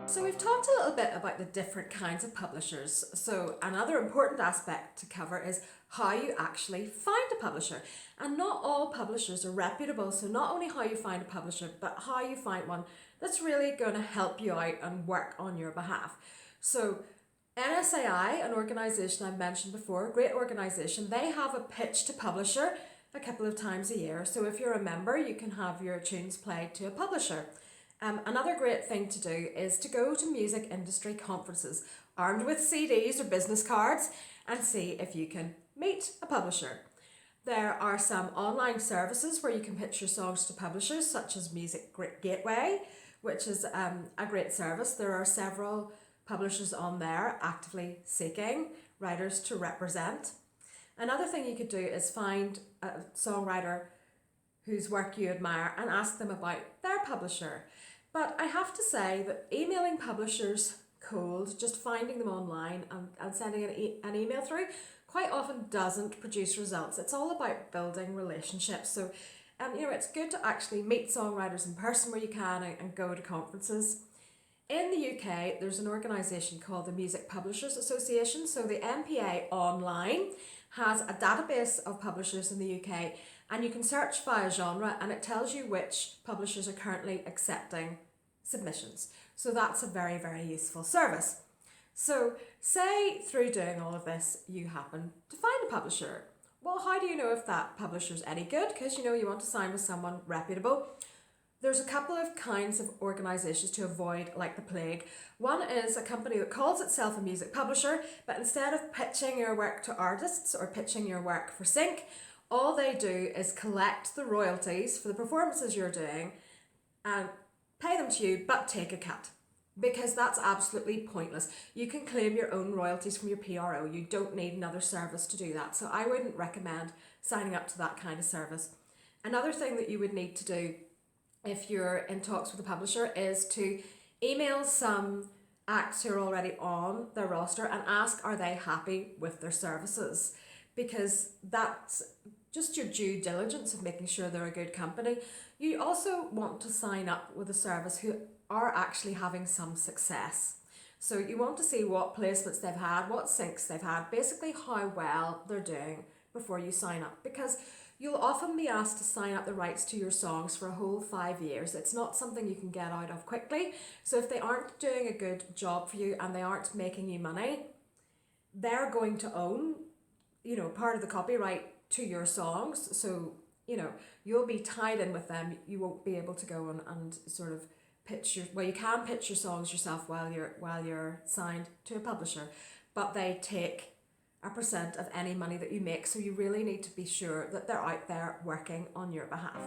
So we've talked a little bit about the different kinds of publishers. So another important aspect to cover is how you actually find a publisher. And not all publishers are reputable. So not only how you find a publisher, but how you find one that's really going to help you out and work on your behalf. So NSAI, an organisation I mentioned before, a great organisation, they have a pitch to publisher a couple of times a year. So if you're a member, you can have your tunes played to a publisher. Another great thing to do is to go to music industry conferences armed with CDs or business cards and see if you can meet a publisher. There are some online services where you can pitch your songs to publishers, such as Music Gateway, which is a great service. There are several publishers on there actively seeking writers to represent. Another thing you could do is find a songwriter whose work you admire and ask them about their publisher. But I have to say that emailing publishers cold, just finding them online and sending an email through, quite often doesn't produce results. It's all about building relationships. So, it's good to actually meet songwriters in person where you can and go to conferences. In the UK, there's an organisation called the Music Publishers Association. So the MPA Online has a database of publishers in the UK, and you can search via genre and it tells you which publishers are currently accepting submissions. So that's a very, very useful service. So say through doing all of this, you happen to find a publisher. Well, how do you know if that publisher's any good? Because you want to sign with someone reputable. There's a couple of kinds of organisations to avoid like the plague. One is a company that calls itself a music publisher, but instead of pitching your work to artists or pitching your work for sync, all they do is collect the royalties for the performances you're doing and pay them to you, but take a cut. Because that's absolutely pointless. You can claim your own royalties from your PRO. You don't need another service to do that. So I wouldn't recommend signing up to that kind of service. Another thing that you would need to do if you're in talks with a publisher is to email some acts who are already on their roster and ask, are they happy with their services? Because that's just your due diligence of making sure they're a good company. You also want to sign up with a service who are actually having some success. So you want to see what placements they've had, what syncs they've had, basically how well they're doing before you sign up, because you'll often be asked to sign up the rights to your songs for a whole 5 years. It's not something you can get out of quickly. So if they aren't doing a good job for you and they aren't making you money, they're going to own, part of the copyright to your songs. So, you'll be tied in with them. You won't be able to go and sort of you can pitch your songs yourself while you're signed to a publisher, but they take a percent of any money that you make. So you really need to be sure that they're out there working on your behalf.